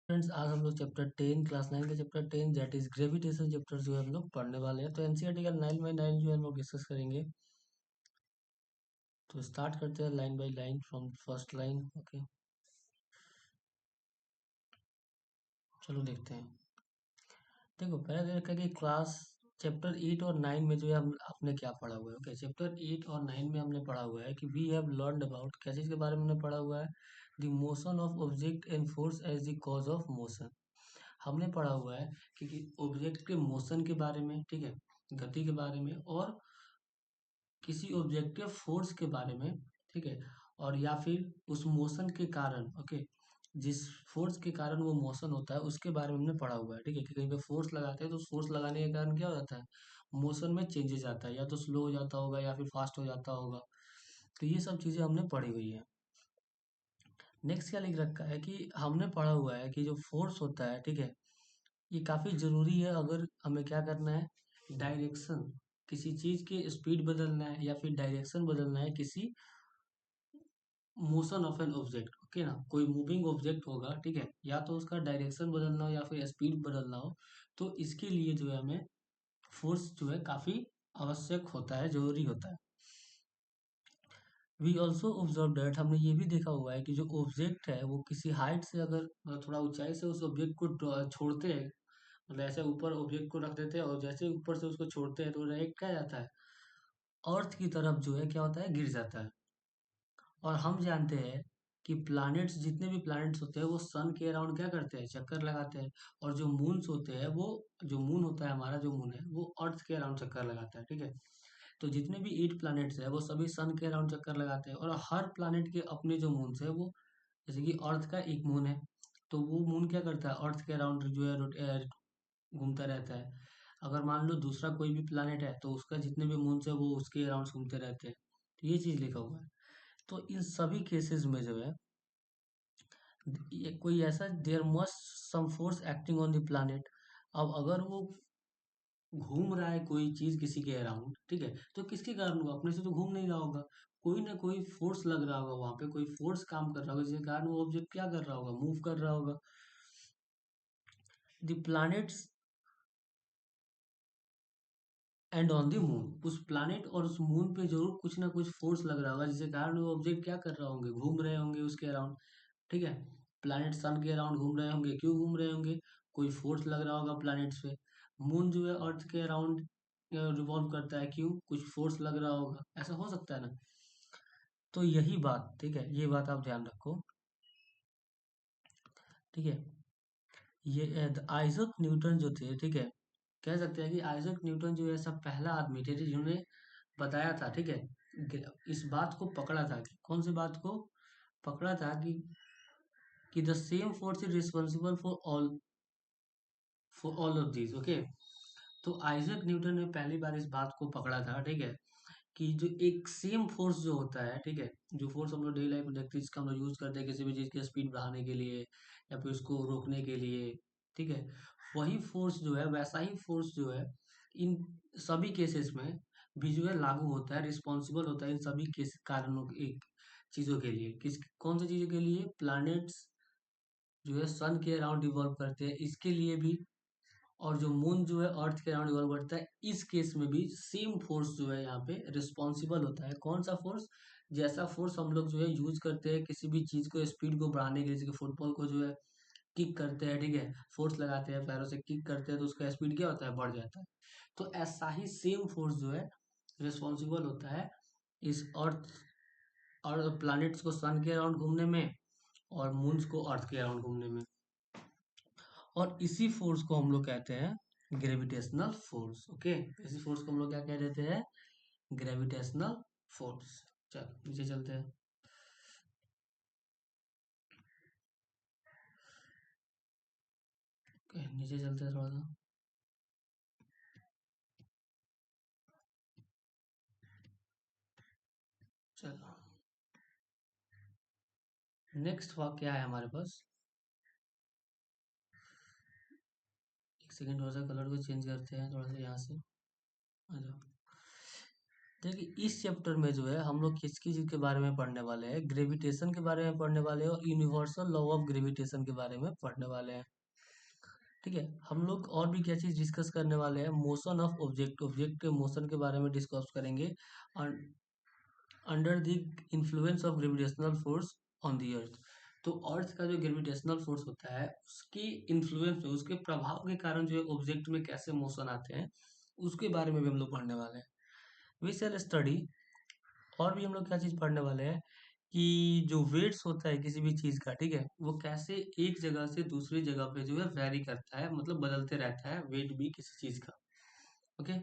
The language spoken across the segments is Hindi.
फ्रेंड्स, आज हम लोग चैप्टर 10 क्लास 9 का chapter 10 that is gravitation chapter जो है हम लोग पढ़ने वाले हैं। तो एनसीईआरटी का 9/9 जो है हम लोग डिस्कस करेंगे। तो स्टार्ट करते हैं line by line from first line. Okay, चलो देखते हैं। देखो, पहले देखा कि क्लास चैप्टर 8 और 9 में जो है हम आपने क्या पढ़ा हुआ है। ओके, चैप्टर 8 और 9 में हमने पढ़ा हुआ है कि वी हैव लर्नड अबाउट क्या चीज़ के बारे में हमने पढ़ा हुआ है। The motion of object and force as the cause of motion. हमने पढ़ा हुआ है कि ऑब्जेक्ट के मोशन के बारे में, ठीक है, गति के बारे में, और किसी ऑब्जेक्ट के फोर्स के बारे में, ठीक है, और या फिर उस मोशन के कारण, ओके, जिस फोर्स के कारण वो मोशन होता है उसके बारे में हमने पढ़ा हुआ है। ठीक है, कि कहीं पे फोर्स लगाते हैं तो फोर्स लगाने के कारण क्या हो जाता है, मोशन में चेंजेस आता है, या तो स्लो हो जाता होगा या फिर फास्ट हो जाता होगा। तो ये सब चीज़ें हमने पढ़ी हुई है। नेक्स्ट क्या लिख रखा है कि हमने पढ़ा हुआ है कि जो फोर्स होता है, ठीक है, ये काफ़ी ज़रूरी है अगर हमें क्या करना है, डायरेक्शन, किसी चीज़ की स्पीड बदलना है या फिर डायरेक्शन बदलना है किसी motion of an object. Okay ना, कोई मूविंग ऑब्जेक्ट होगा, ठीक है, या तो उसका डायरेक्शन बदलना हो या फिर स्पीड बदलना हो, तो इसके लिए जो है हमें फोर्स जो है काफ़ी आवश्यक होता है, ज़रूरी होता है। वी ऑल्सो ऑब्जर्व डैट, हमने ये भी देखा हुआ है कि जो ऑब्जेक्ट है वो किसी हाइट से अगर थोड़ा ऊंचाई से उस ऑब्जेक्ट को छोड़ते हैं, मतलब ऐसे ऊपर ऑब्जेक्ट को रख देते हैं और जैसे ही ऊपर से उसको छोड़ते हैं तो डायरेक्ट क्या जाता है, अर्थ की तरफ जो है क्या होता है, गिर जाता है। और हम जानते हैं कि प्लैनेट्स, जितने भी प्लैनेट्स होते हैं वो सन के अराउंड क्या करते हैं, चक्कर लगाते हैं। और जो मून्स होते हैं वो, जो मून होता है हमारा, जो मून है वो अर्थ के अराउंड चक्कर लगाता है। ठीक है, तो जितने भी 8 प्लैनेट्स है वो सभी सन के अराउंड चक्कर लगाते हैं, और हर प्लैनेट के अपने जो मून्स है वो, जैसे कि अर्थ का एक मून है, तो वो मून क्या करता है, अर्थ के अराउंड जो है घूमता रहता है। अगर मान लो दूसरा कोई भी प्लैनेट है तो उसका जितने भी मून्स है वो उसके अराउंड घूमते रहते हैं। तो ये चीज़ लिखा हुआ है। तो इन सभी केसेस में जो है, ये कोई ऐसा, there must some force acting on the planet. अब अगर वो घूम रहा है कोई चीज किसी के अराउंड, ठीक है, तो किसके कारण होगा, अपने से तो घूम नहीं रहा होगा, कोई ना कोई फोर्स लग रहा होगा, वहां पे कोई फोर्स काम कर रहा होगा जिसके कारण वो ऑब्जेक्ट क्या कर रहा होगा, मूव कर रहा होगा। The planets and on the moon, उस प्लैनेट और उस मून पे जरूर कुछ ना कुछ फोर्स लग रहा होगा जिसके कारण वो ऑब्जेक्ट क्या कर रहा होंगे, घूम रहे होंगे उसके अराउंड। ठीक है, प्लैनेट सन के अराउंड घूम रहे होंगे, क्यों घूम रहे होंगे, कोई फोर्स लग रहा होगा प्लैनेट्स पे। मून जो है अर्थ के अराउंड रिवॉल्व करता है, क्यों, कुछ फोर्स लग रहा होगा, ऐसा हो सकता है ना। तो यही बात, ठीक है, ये बात आप ध्यान रखो। ठीक है, ये आइजक न्यूटन जो थे, ठीक है, कह सकते हैं कि आइजक न्यूटन जो है ऐसा पहला आदमी थे जिन्होंने बताया था, ठीक है, इस बात को पकड़ा था कि, कौन सी बात को पकड़ा था कि the same force is responsible for all of these. Okay, तो आइजक न्यूटन ने पहली बार इस बात को पकड़ा था, ठीक है, कि जो एक सेम फोर्स जो होता है, ठीक है, जो फोर्स हम लोग डेली लाइफ में देखते हैं, जिसका हम लोग यूज करते हैं किसी भी चीज की स्पीड बढ़ाने के लिए या फिर उसको रोकने के लिए, ठीक है, वही फोर्स जो है, वैसा ही फोर्स जो है इन सभी केसेस में भी जो है लागू होता है, रिस्पॉन्सिबल होता है इन सभी केस कारणों एक चीजों के लिए। किस, कौन सी चीजों के लिए, प्लैनेट्स जो है सन के अराउंड रिवॉल्व करते हैं इसके लिए भी, और जो मून जो है अर्थ के अराउंड रिवॉल्व करता है इस केस में भी सेम फोर्स जो है यहाँ पे रिस्पॉन्सिबल होता है। कौन सा फोर्स, जैसा फोर्स हम लोग जो है यूज करते हैं किसी भी चीज को स्पीड को बढ़ाने के लिए, जैसे फुटबॉल को जो है किक करते हैं, ठीक है, फोर्स लगाते हैं पैरों से किक करते हैं तो उसका स्पीड क्या होता है, बढ़ जाता है। तो ऐसा ही सेम फोर्स जो है रिस्पॉन्सिबल होता है इस अर्थ और प्लैनेट्स को सन के अराउंड घूमने में, और मून्स को अर्थ के अराउंड घूमने में। और इसी फोर्स को हम लोग कहते हैं ग्रेविटेशनल फोर्स। ओके, इसी फोर्स को हम लोग क्या कह देते हैं, ग्रेविटेशनल फोर्स। चल नीचे चलते हैं। ओके, नीचे चलते हैं थोड़ा सा। चलो, नेक्स्ट वाक्य क्या है हमारे पास। एक सेकेंड, थोड़ा सा कलर को चेंज करते हैं, थोड़ा सा यहाँ से आ जाओ। देखिए इस चैप्टर में जो है हम लोग किसकी चीज के बारे में पढ़ने वाले हैं, ग्रेविटेशन के बारे में पढ़ने वाले हैं और यूनिवर्सल लॉ ऑफ ग्रेविटेशन के बारे में पढ़ने वाले हैं। ठीक है, हम लोग और भी क्या चीज डिस्कस करने वाले हैं, मोशन ऑफ ऑब्जेक्ट, ऑब्जेक्ट के मोशन के बारे में डिस्कस करेंगे under the influence of gravitational force on the earth. तो अर्थ का जो ग्रेविटेशनल फोर्स होता है उसकी इन्फ्लुएंस में, उसके प्रभाव के कारण जो है ऑब्जेक्ट में कैसे मोशन आते हैं, उसके बारे में भी हम लोग पढ़ने वाले हैं। वी शैल स्टडी, और भी हम लोग क्या चीज पढ़ने वाले हैं कि जो वेट्स होता है किसी भी चीज का, ठीक है, वो कैसे एक जगह से दूसरी जगह पे जो है वेरी करता है, मतलब बदलते रहता है वेट भी किसी चीज का। ओके।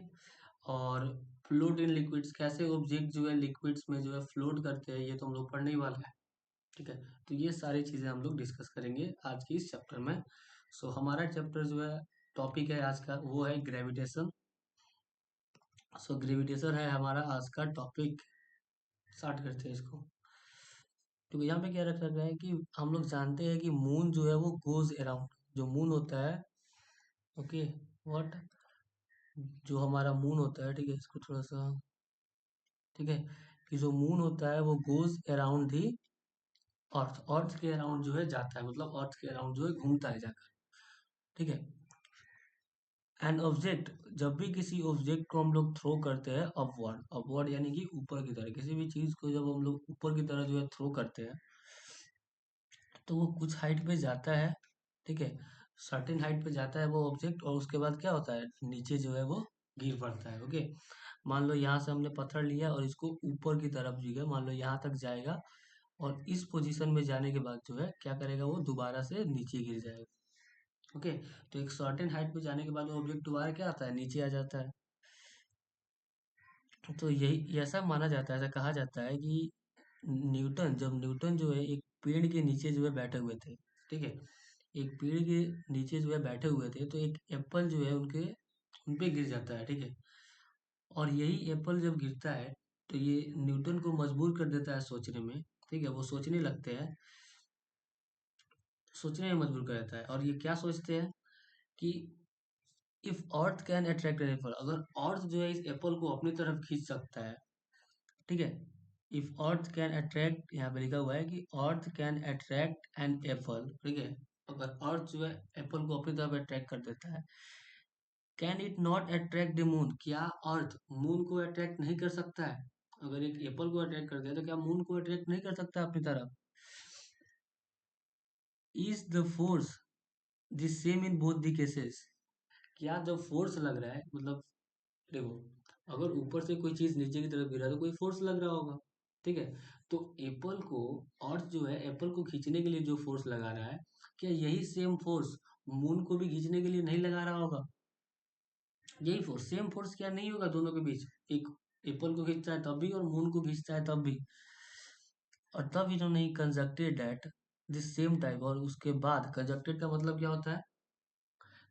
और फ्लोट इन लिक्विड्स, कैसे ऑब्जेक्ट जो है लिक्विड्स में जो है फ्लोट करते हैं, ये तो हम लोग पढ़ने ही वाले हैं। ठीक है, तो ये सारी चीजें हम लोग डिस्कस करेंगे आज की इस चैप्टर में। सो हमारा चैप्टर जो है, टॉपिक है आज का, वो है ग्रेविटेशन। सो ग्रेविटेशन है हमारा आज का टॉपिक। स्टार्ट करते हैं इसको। तो यहाँ पे क्या रखा गया है कि हम लोग जानते हैं कि मून जो है वो गोज अराउंड, जो मून होता है, ओके, व्हाट, जो हमारा मून होता है, ठीक है, इसको थोड़ा सा, ठीक है, कि जो मून होता है वो गोज अराउंड दी अर्थ, अर्थ के अराउंड जो है जाता है, मतलब अर्थ के अराउंड जो है घूमता है जाकर। ठीक है, एन ऑब्जेक्ट, जब भी किसी ऑब्जेक्ट को हम लोग थ्रो करते हैं अपवर्ड, अपवर्ड यानी कि ऊपर की तरह, किसी भी चीज को जब हम लोग ऊपर की तरह जो है थ्रो करते हैं, तो वो कुछ हाइट पे जाता है। ठीक है, सर्टेन हाइट पे जाता है वो ऑब्जेक्ट, और उसके बाद क्या होता है, नीचे जो है वो गिर पड़ता है। ओके, मान लो यहाँ से हमने पत्थर लिया और इसको ऊपर की तरफ जो है मान लो यहाँ तक जाएगा, और इस पोजीशन में जाने के बाद जो है क्या करेगा, वो दोबारा से नीचे गिर जाएगा। ओके, तो एक सर्टेन हाइट पे जाने के बाद वो ऑब्जेक्ट दोबारा क्या आता है, नीचे आ जाता है। तो यही ऐसा माना जाता है, ऐसा कहा जाता है कि न्यूटन, जब न्यूटन जो है एक पेड़ के नीचे जो है बैठे हुए थे, ठीक है, एक पेड़ के नीचे जो है बैठे हुए थे, तो एक एप्पल जो है उनके उन पे गिर जाता है। ठीक है, और यही एप्पल जब गिरता है तो ये न्यूटन को मजबूर कर देता है सोचने में। ठीक है, वो सोचने लगते हैं, सोचने में मजबूर कर देता है, और ये क्या सोचते हैं कि if earth can attract an apple, अगर अर्थ जो है इस एप्पल को अपनी तरफ खींच सकता है, ठीक है, इफ अर्थ कैन अट्रैक्ट, यहाँ पे लिखा हुआ है कि earth can attract an apple, ठीक है, अगर अर्थ जो है एप्पल को अपनी तरफ अट्रैक्ट कर देता है, can it not attract the moon, क्या अर्थ मून को अट्रैक्ट नहीं कर सकता है? अगर एक एप्पल को अट्रैक्ट कर दिया तो क्या मून को अट्रैक्ट नहीं कर सकता अपनी तरफ? Is the force the same in both the cases, क्या जब फोर्स लग रहा है, मतलब देखो, अगर ऊपर से कोई चीज नीचे की तरफ गिरा है तो कोई फोर्स लग रहा होगा। ठीक है, तो एप्पल को, अर्थ जो है एप्पल को खींचने के लिए जो फोर्स लगा रहा है, क्या यही सेम फोर्स मून को भी खींचने के लिए नहीं लगा रहा होगा? यही फोर्स, सेम फोर्स क्या नहीं होगा दोनों के बीच? एक एप्पल को खींचता है तब भी, और मून को खींचता है तब भी। और तब इन्होंने कंजक्टेड दैट दिस सेम टाइप, और उसके बाद कंजक्टेड का मतलब क्या होता है?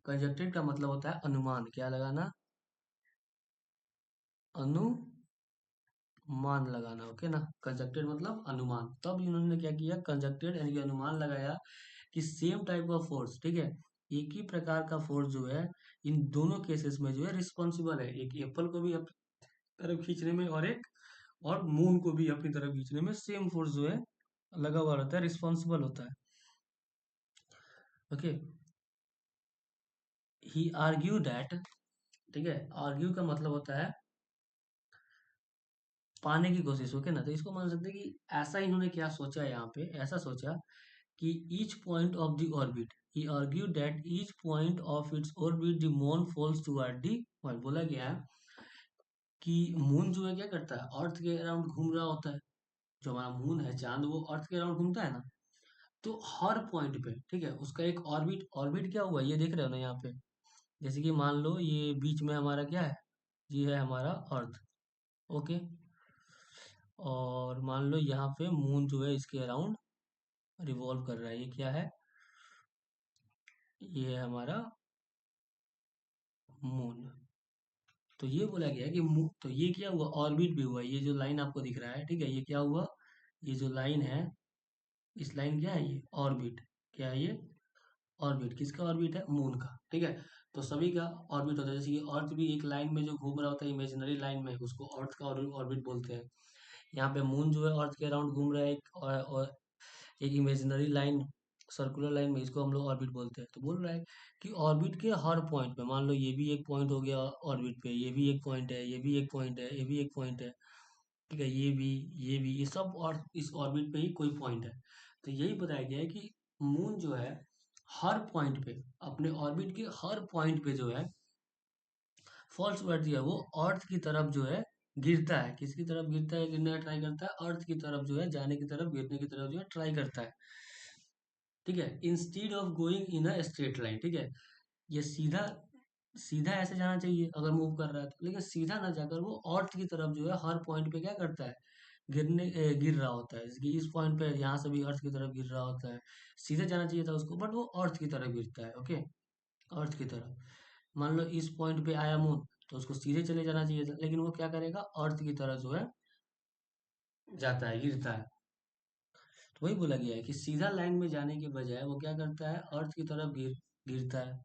कंजक्टेड का मतलब होता है अनुमान, क्या लगाना, अनुमान लगाना। ओके ना, कंजक्टेड मतलब अनुमान। तब इन्होंने क्या किया, कंजक्टेड यानी कि अनुमान लगाया कि सेम टाइप ऑफ फोर्स, ठीक है, एक ही प्रकार का फोर्स जो है इन दोनों केसेस में जो है रिस्पॉन्सिबल है, एक एप्पल को भी अपनी तरफ खींचने में, और एक और मून को भी अपनी तरफ खींचने में, सेम फोर्स जो है लगा हुआ रहता है, रिस्पॉन्सिबल होता है। ओके, ही आर्ग्यू दैट, ठीक है, आर्ग्यू का मतलब होता है पाने की कोशिश। ओके ना, तो इसको मान सकते हैं कि ऐसा इन्होंने क्या सोचा है, यहाँ पे ऐसा सोचा कि each point of the orbit, he argued that each point of its orbit the moon falls toward the earth। बोला गया है कि मून जो है क्या करता है, अर्थ के अराउंड घूम रहा होता है, जो हमारा मून है चांद, वो अर्थ के अराउंड घूमता है ना, तो हर पॉइंट पे, ठीक है, उसका एक ऑर्बिट, ऑर्बिट क्या हुआ ये देख रहे हो ना यहाँ पे, जैसे कि मान लो ये बीच में हमारा क्या है, ये है हमारा अर्थ। ओके, और मान लो यहाँ पे मून जो है इसके अराउंड रिवॉल्व कर रहा है, ये क्या है, ये है हमारा मून। तो ये बोला गया कि तो ये क्या हुआ, ऑर्बिट भी हुआ, ये जो लाइन आपको दिख रहा है, ठीक है, ये क्या हुआ, ये जो लाइन है, इस लाइन क्या है, ये ऑर्बिट, क्या है ये, ऑर्बिट किसका ऑर्बिट है? मून का, ठीक है। तो सभी का ऑर्बिट होता है, जैसे कि अर्थ भी एक लाइन में जो घूम रहा होता है इमेजिनरी लाइन में, उसको अर्थ का ऑर्बिट बोलते हैं। यहाँ पे मून जो है अर्थ के अराउंड घूम रहा है एक, और एक इमेजिनरी लाइन, सर्कुलर लाइन में, इसको हम लोग ऑर्बिट बोलते हैं। तो बोल रहा है कि ऑर्बिट के हर पॉइंट पे, मान लो ये भी एक पॉइंट हो गया ऑर्बिट पे, ये भी एक पॉइंट है, ये भी एक पॉइंट है, ये भी एक पॉइंट है, ठीक है, ये सब, और इस ऑर्बिट पे ही कोई पॉइंट है। तो यही बताया गया है कि मून जो है हर पॉइंट पे, अपने ऑर्बिट के हर पॉइंट पे जो है फॉल्स वर्ड दिया, वो अर्थ की तरफ जो है गिरता है। किसकी तरफ गिरता है? गिरने का ट्राई करता है, अर्थ की तरफ जो है जाने की तरफ, गिरने की तरफ जो है ट्राई करता है, ठीक है। Instead of going in a straight line, ठीक है। ये सीधा सीधा ऐसे जाना चाहिए अगर मूव कर रहा है तो, लेकिन सीधा ना जाकर वो अर्थ की तरफ जो है हर पॉइंट पे क्या करता है? गिर रहा होता है। जैसे कि इस पॉइंट पे यहाँ से भी अर्थ की तरफ गिर रहा होता है, सीधे जाना चाहिए था उसको, बट वो अर्थ की तरफ गिरता है, ओके, अर्थ की तरफ। मान लो इस पॉइंट पे आया मून, तो उसको सीधे चले जाना चाहिए था, लेकिन वो क्या करेगा? अर्थ की तरफ जो है जाता है, गिरता है। तो वही बोला गया है कि सीधा लाइन में जाने के बजाय वो क्या करता है? अर्थ की तरफ गिरता है।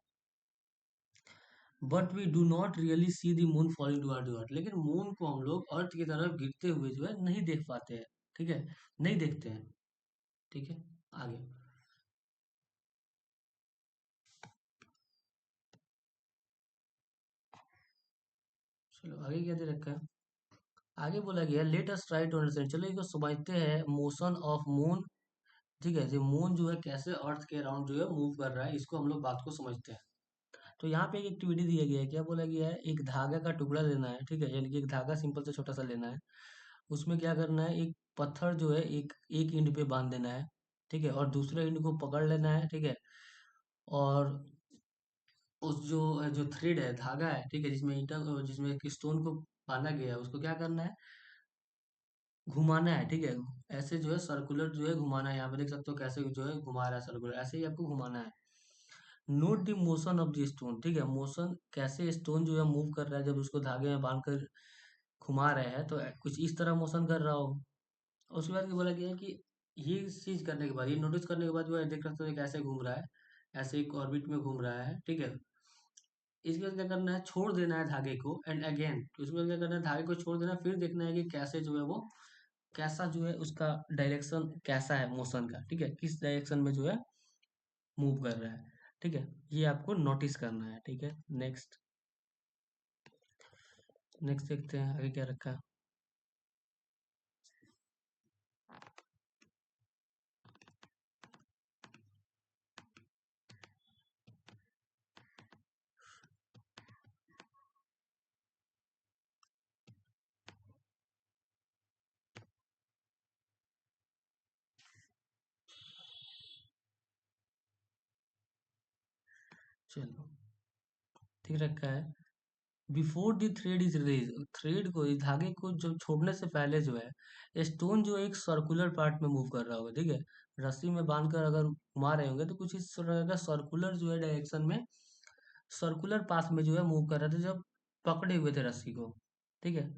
But we do not really see the moon falling toward the earth, लेकिन मून को हम लोग अर्थ की तरफ गिरते हुए जो है नहीं देख पाते हैं, ठीक है, नहीं देखते हैं, ठीक है। आगे चलो, आगे क्या दे रखा है? आगे बोला गया let us try to understand, चलो इसको समझते हैं, मोशन ऑफ मून, ठीक है। जो मून जो है कैसे अर्थ के अराउंड जो है मूव कर रहा है, इसको हम लोग बात को समझते हैं। तो यहाँ पे एक एक्टिविटी दिया गया है, क्या बोला गया है? एक धागा का टुकड़ा लेना है, ठीक है, यानी कि एक धागा सिंपल से छोटा सा लेना है। उसमें क्या करना है? एक पत्थर जो है एक एक एंड पे बांध देना है, ठीक है, और दूसरे एंड को पकड़ लेना है, ठीक है। और उस जो थ्रेड है, धागा है, ठीक है, जिसमें एक स्टोन को बांधा गया है, उसको क्या करना है? घुमाना है, ठीक है। ऐसे जो है सर्कुलर जो है घुमाना है, यहाँ पे देख सकते हो कैसे जो है घुमा रहा है सर्कुलर, ऐसे ही आपको घुमाना है। Note the motion of the stone, ठीक है, मोशन कैसे स्टोन जो है मूव कर रहा है जब उसको धागे में बांध कर घुमा रहे हैं, तो कुछ इस तरह मोशन कर रहा हो। उसके बाद क्या बोला गया है कि ये चीज करने के बाद, ये नोटिस करने के बाद जो है देख सकते हो कैसे घूम रहा है, ऐसे एक ऑर्बिट में घूम रहा है, ठीक है। इसके बाद क्या करना है? छोड़ देना है धागे को, एंड अगेन, तो इसमें क्या करना है? धागे को छोड़ देना है, फिर देखना है कि कैसे जो है वो, कैसा जो है उसका डायरेक्शन कैसा है मोशन का, ठीक है, किस डायरेक्शन में जो है मूव कर रहा है, ठीक है। ये आपको नोटिस करना है, ठीक है। नेक्स्ट नेक्स्ट देखते हैं आगे क्या रखा है। चलो, ठीक रखा है। Before the thread is release, thread को, इस धागे को जब छोड़ने से पहले जो है स्टोन जो एक सर्कुलर पार्ट में मूव कर रहा होगा, ठीक है। रस्सी में बांधकर अगर घुमा रहे होंगे तो कुछ इस तरह का सर्कुलर जो है डायरेक्शन में, सर्कुलर पाथ में जो है मूव कर रहे थे जब पकड़े हुए थे रस्सी को, ठीक है,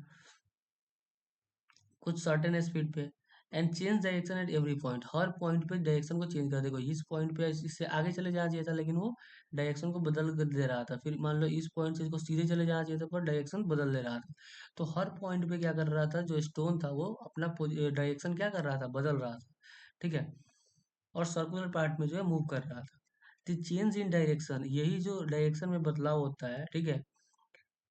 कुछ सर्टेन स्पीड पे। And change direction at every point, her point पे डायरेक्शन को चेंज कर देखो, इस पॉइंट पे इससे आगे चले जाना चाहिए था, लेकिन वो डायरेक्शन को बदल कर दे रहा था। फिर मान लो इस पॉइंट से इसको सीधे चले जाना चाहिए था, पर डायरेक्शन बदल दे रहा था। तो हर पॉइंट पे क्या कर रहा था? जो स्टोन था वो अपना डायरेक्शन क्या कर रहा था? बदल रहा था, ठीक है, और सर्कुलर पार्ट में जो है मूव कर रहा था। तो चेंज इन डायरेक्शन, यही जो डायरेक्शन में बदलाव होता है, ठीक है,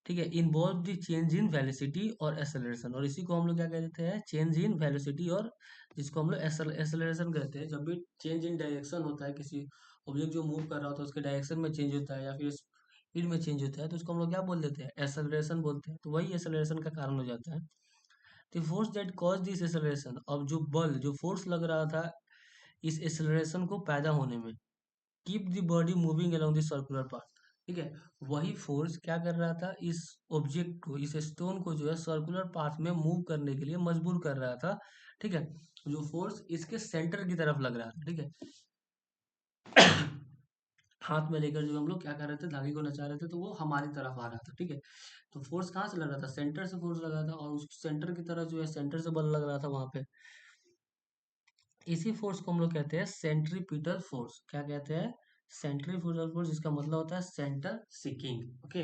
ठीक है, involve the change in velocity और एक्सेलरेशन, और इसी को हम लोग क्या कहते हैं? चेंज इन वेलोसिटी, और जिसको हम लोग एक्सेलरेशन कहते हैं। जब भी चेंज इन डायरेक्शन होता है, किसी ऑब्जेक्ट जो मूव कर रहा होता है उसके डायरेक्शन में चेंज होता है या फिर स्पीड में चेंज होता है, तो उसको हम लोग क्या बोल देते हैं? एक्सेलरेशन बोलते हैं। तो वही एक्सेलरेशन का कारण हो जाता है। The force that cause this acceleration, अब जो बल, जो फोर्स लग रहा था इस एक्सेलरेशन को पैदा होने में, keep the body moving along the circular path, ठीक है, वही फोर्स क्या कर रहा था? इस ऑब्जेक्ट को, इस स्टोन को जो है सर्कुलर पाथ में मूव करने के लिए मजबूर कर रहा था, ठीक है। जो फोर्स इसके सेंटर की तरफ लग रहा था, ठीक है, हाथ में लेकर जो हम लोग क्या कर रहे थे? धागे को नचा रहे थे, तो वो हमारी तरफ आ रहा था, ठीक है। तो फोर्स कहाँ से लग रहा था? सेंटर से फोर्स लगा था, और उस सेंटर की तरफ जो है सेंटर से बल लग रहा था वहां पे। इसी फोर्स को हम लोग कहते हैं सेंट्रीपिटल फोर्स। क्या कहते हैं? सेंट्रीफ्यूगल फोर्स इसका मतलब होता है सेंटर सीकिंग। ओके,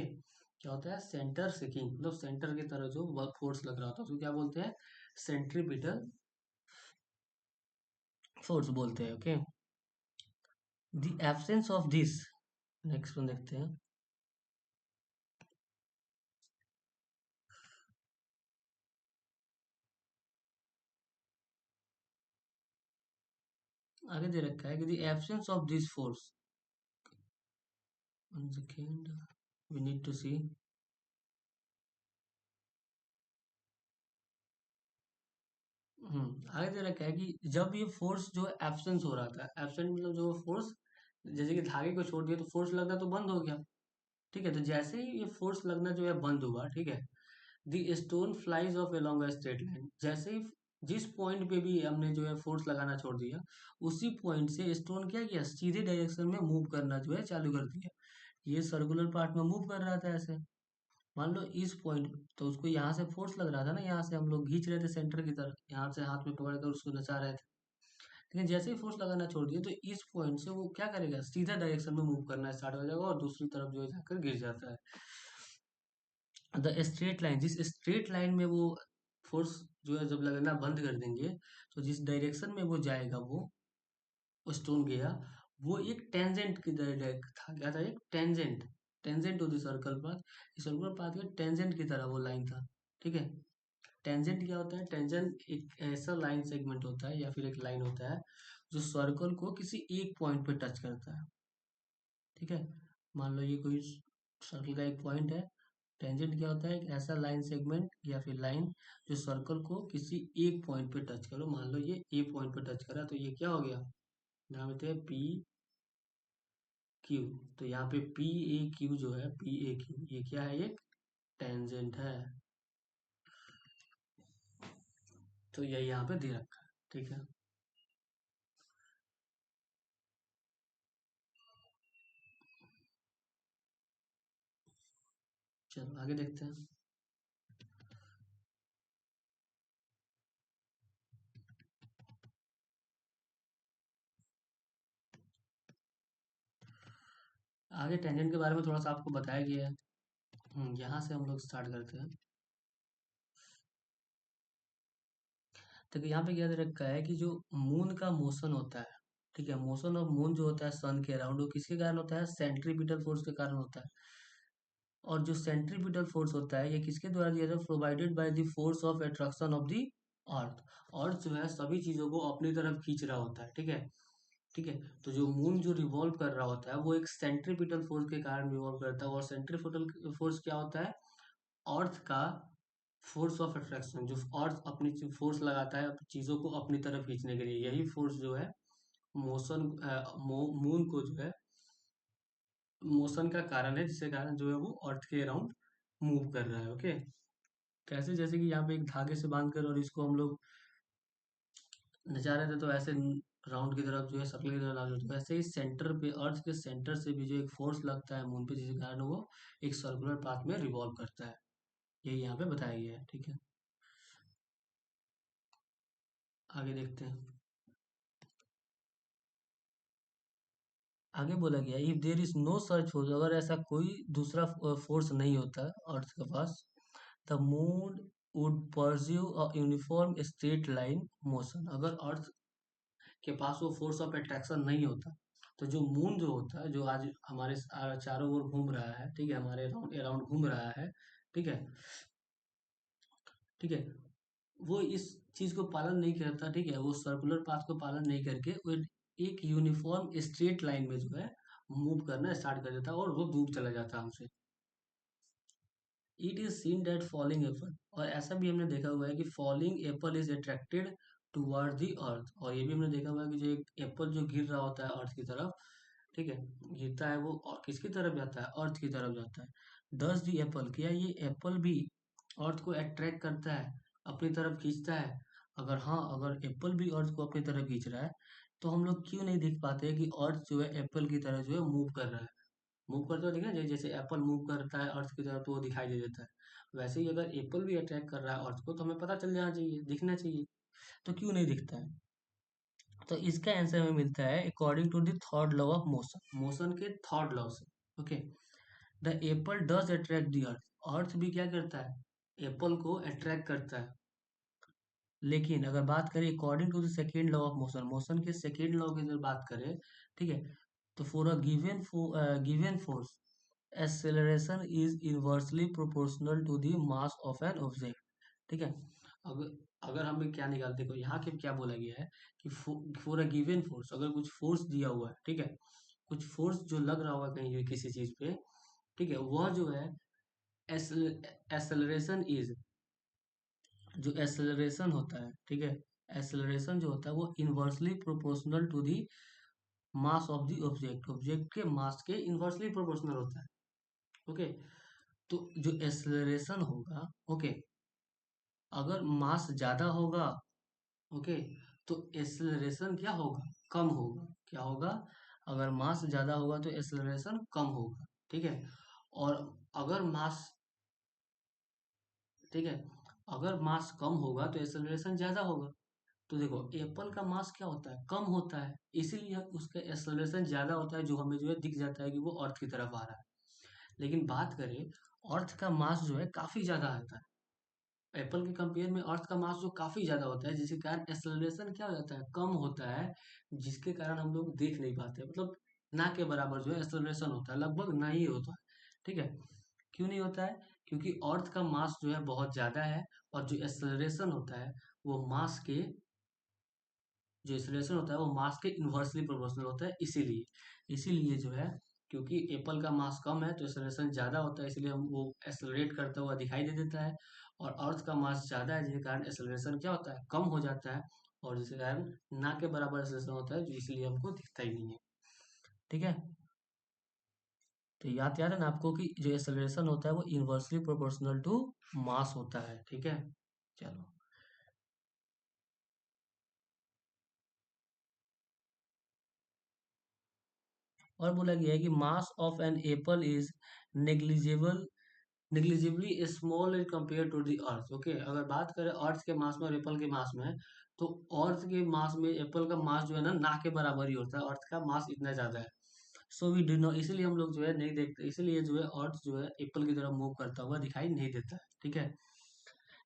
क्या होता है सेंटर सीकिंग, मतलब सेंटर की तरह जो वर्क फोर्स लग रहा होता है उसको क्या बोलते हैं, सेंट्रीपिटल फोर्स बोलते हैं। Okay, the absence of this, next one देखते हैं। आगे दे रखा है कि the absence of this force, one second we need to see. आगे दे रखा है कि जब ये फोर्स जो एब्सेंस हो रहा था, एब्सेंट मतलब जो फोर्स, जैसे कि धागे को छोड़ दिया तो फोर्स लगना तो बंद हो गया। ठीक है, तो जैसे ही ये फोर्स लगना जो है बंद हुआ, ठीक है, the stone flies of along a straight line, जैसे ही जिस पॉइंट पे भी हमने जो है फोर्स लगाना छोड़ दिया, उसी पॉइंट से स्टोन क्या किया, सीधे डायरेक्शन में मूव करना जो है चालू कर दिया। ये सर्कुलर पार्ट में मूव कर रहा था ऐसे, मान लो इस पॉइंट, तो उसको यहाँ से फोर्स लग रहा था ना, यहाँ से हम लोग खींच रहे थे सेंटर की तरफ, यहाँ से हाथ में पकड़ कर उसको नचा रहे थे। लेकिन जैसे ही फोर्स लगाना छोड़ दिया तो इस पॉइंट से वो क्या करेगा, सीधा डायरेक्शन में मूव करना स्टार्ट हो जाएगा और दूसरी तरफ जो है जाकर गिर जाता है। द स्ट्रेट लाइन, जिस स्ट्रेट लाइन में वो फोर्स जो है जब लगना बंद कर देंगे, तो जिस डायरेक्शन में वो जाएगा, वो स्टोन गया, वो एक टेंजेंट की तरह था। क्या था, एक tangent, tangent to the circle path, circular path के टेंजेंट की तरह वो लाइन था। ठीक है, टेंजेंट क्या होता है, टेंजेंट एक ऐसा लाइन सेगमेंट होता है या फिर एक लाइन होता है जो सर्कल को किसी एक पॉइंट पे टच करता है। ठीक है, मान लो ये कोई सर्कल का एक पॉइंट है। टेंजेंट क्या होता है, एक ऐसा लाइन सेगमेंट या फिर लाइन जो सर्कल को किसी एक पॉइंट पे टच करो, मान लो ये ए पॉइंट पे टच करा तो ये क्या हो गया, नाम देते हैं पी क्यू। तो यहाँ पे पी ए क्यू जो है, पी ए क्यू ये क्या है, एक टेंजेंट है। तो ये यहाँ पे दे रखा है। ठीक है, चलो आगे देखते हैं। आगे टेंजेंट के बारे में थोड़ा सा आपको बताया गया है। यहाँ से हम लोग स्टार्ट करते हैं। तो यहाँ पे क्या दे रखा है कि जो मून का मोशन होता है, ठीक है, मोशन ऑफ मून जो होता है सन के अराउंड, वो किसके कारण होता है, सेंट्रीपिटल फोर्स के कारण होता है। और जो सेंट्रीपिटल फोर्स होता है ये किसके द्वारा दिया जाता है, provided by the force of attraction of the earth. Earth जो है सभी चीजों को अपनी तरफ खींच रहा होता है। ठीक है, ठीक है, तो जो मून जो रिवॉल्व कर रहा होता है वो एक सेंट्रीपिटल फोर्स के कारण रिवॉल्व करता है। और सेंट्रीपिटल फोर्स क्या होता है, अर्थ का फोर्स ऑफ अट्रैक्शन, जो अर्थ अपनी फोर्स लगाता है चीजों को अपनी तरफ खींचने के लिए, यही फोर्स जो है मोशन, मून को जो है मोशन का कारण है, जिसके कारण जो है वो अर्थ के अराउंड मूव कर रहा है। ओके, कैसे, जैसे कि यहाँ पे एक धागे से बांध कर और इसको हम लोग नचा रहे थे तो ऐसे राउंड की तरफ जो है सर्कल की तरफ ला रहे थे, वैसे ही सेंटर पे, अर्थ के सेंटर से भी जो एक फोर्स लगता है मून पे, जिसके कारण वो एक सर्कुलर पाथ में रिवॉल्व करता है। यही यहाँ पे बताया गया है। ठीक है, आगे देखते हैं। आगे बोला गया, इफ देर इज नो सर्च फोर्स, अगर ऐसा कोई दूसरा फोर्स नहीं होता अर्थ के पास, the moon would pursue a uniform straight line motion. अगर अर्थ के पास वो फोर्स ऑफ अट्रैक्शन नहीं होता, तो जो मून जो होता है, जो आज हमारे चारों ओर घूम रहा है, ठीक है, हमारे अराउंड अराउंड घूम रहा है, ठीक है, ठीक है, वो इस चीज को पालन नहीं करता। ठीक है, वो सर्कुलर पाथ को पालन नहीं करके वो एक यूनिफॉर्म स्ट्रेट लाइन में जो है मूव करना स्टार्ट कर देता है और वो दूर चला जाता है हमसे। It is seen that falling Apple, और ऐसा भी हमने देखा हुआ है कि falling Apple is attracted toward the अर्थ। और ये भी हमने देखा हुआ है कि जो एक एप्पल जो गिर रहा होता है अर्थ की तरफ, ठीक है, गिरता है वो और किसकी तरफ जाता है, अर्थ की तरफ जाता है। दस दी एप्पल, क्या ये एप्पल भी अर्थ को अट्रैक्ट करता है, अपनी तरफ खींचता है? अगर हाँ, अगर एप्पल भी अर्थ को अपनी तरफ खींच रहा है, तो हम लोग क्यों नहीं देख पाते कि अर्थ जो है एप्पल की तरह जो है मूव कर रहा है? मूव करते हुए दिखा, जैसे एप्पल मूव करता है अर्थ की तरफ तो वो दिखाई दे देता है, वैसे ही अगर एप्पल भी अट्रैक्ट कर रहा है अर्थ को तो हमें पता चल जाना चाहिए, दिखना चाहिए। तो क्यों नहीं दिखता है? तो इसका आंसर हमें मिलता है according to the third law of motion, motion के थर्ड लॉ से। Okay, the apple does attract the earth, earth भी क्या करता है, एप्पल को अट्रैक्ट करता है। लेकिन अगर बात करें according to the second law of motion, motion के सेकेंड लॉ की अगर बात करें, ठीक है, तो for a given force acceleration is inversely proportional to the mass of an object. ठीक है, अगर अगर हमें क्या निकालते, देखो यहाँ के क्या बोला गया है कि फॉर अ गिवन फोर्स, अगर कुछ फोर्स दिया हुआ है, ठीक है, कुछ फोर्स जो लग रहा होगा कहीं किसी चीज पे, ठीक है, वह जो है एक्सेलरेशन इज, जो एक्सेलरेशन होता है, ठीक है, एक्सेलरेशन जो होता है वो inversely proportional to the mass of the object, object के मास के इनवर्सली प्रोपोर्शनल होता है। ओके, तो जो एक्सेलरेशन होगा, ओके, अगर मास ज्यादा होगा, ओके, तो एक्सेलरेशन क्या होगा, कम होगा। क्या होगा, अगर मास ज्यादा होगा तो एक्सेलरेशन कम होगा। ठीक है, और अगर मास, ठीक है, अगर मास कम होगा तो एक्सेलरेशन ज्यादा होगा। तो देखो एप्पल का मास क्या होता है, कम होता है, इसीलिए उसका एक्सेलरेशन ज्यादा होता है, जो हमें जो है दिख जाता है कि वो अर्थ की तरफ आ रहा है। लेकिन बात करें, अर्थ का मास जो है काफी ज्यादा आता है, एप्पल के कंपेयर में अर्थ का मास जो काफी ज्यादा होता है, जिसके कारण एक्सेलरेशन क्या हो जाता है, कम होता है, जिसके कारण हम लोग देख नहीं पाते, मतलब ना के बराबर जो है एक्सेलरेशन होता है, लगभग ना ही होता है। ठीक है, क्यों नहीं होता है, क्योंकि अर्थ का मास जो है बहुत ज्यादा है, और जो एक्सेलरेशन होता है वो मास के, जो एक्सेलरेशन होता है वो मास के इन्वर्सली प्रोपोर्शनल होता है, इसीलिए इसीलिए जो है, क्योंकि एप्पल का मास कम है तो एक्सेलरेशन ज्यादा होता है, इसलिए हम वो एक्सेलरेट करता हुआ दिखाई दे देता है। और अर्थ का मास ज्यादा है, जिसके कारण एक्सेलरेशन क्या होता है, कम हो जाता है, और जिसके कारण ना के बराबर एक्सेलरेशन होता है, जो इसलिए हमको दिखता ही नहीं है। ठीक है, तो याद है ना आपको कि जो एक्सेलरेशन होता है वो इन्वर्सली प्रोपोर्शनल टू मास होता है। ठीक है, चलो, और बोला गया है कि mass of an apple is negligible negligibly small as compare to the earth. Okay, अगर बात करें अर्थ के मास में और एप्पल के मास में, तो अर्थ के मास में एप्पल का मास जो है ना के बराबर ही होता है, अर्थ का मास इतना ज्यादा है। सो वी डू नॉट, इसीलिए हम लोग जो है नहीं देखते, इसीलिए जो है अर्थ जो है एप्पल की तरफ मूव करता हुआ दिखाई नहीं देता है। ठीक है,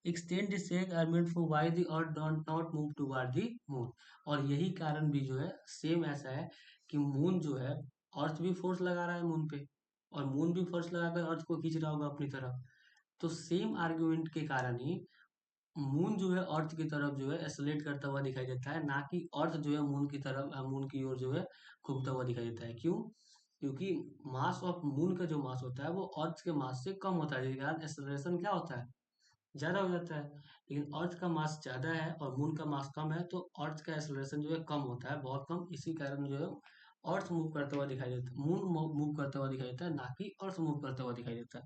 extend sake are made for why the earth don't not move toward the moon, और यही कारण भी जो है सेम ऐसा है कि मून जो है, अर्थ भी फोर्स लगा रहा है मून पे, और मून भी फोर्स लगाकर अर्थ को खींच रहा होगा अपनी तरफ। तो सेम आर्ग्यूमेंट के कारण ही मून जो है अर्थ की तरफ जो है एक्सेलरेट करता हुआ दिखाई देता है, ना कि अर्थ जो है मून की तरफ, मून की ओर जो है घूमता हुआ दिखाई देता है। क्यों, क्योंकि मास ऑफ मून का जो मास होता है वो अर्थ के मास से कम होता है, जिसके कारण एक्सेलरेशन क्या होता है, ज्यादा हो जाता है। लेकिन अर्थ का मास ज्यादा है और मून का मास कम है, तो अर्थ का एक्सेलरेशन जो है कम होता है, बहुत कम, इसी कारण जो है अर्थ मूव करता हुआ दिखाई देता है, मून मूव करता हुआ दिखाई देता है, ना कि अर्थ मूव करता हुआ दिखाई देता है।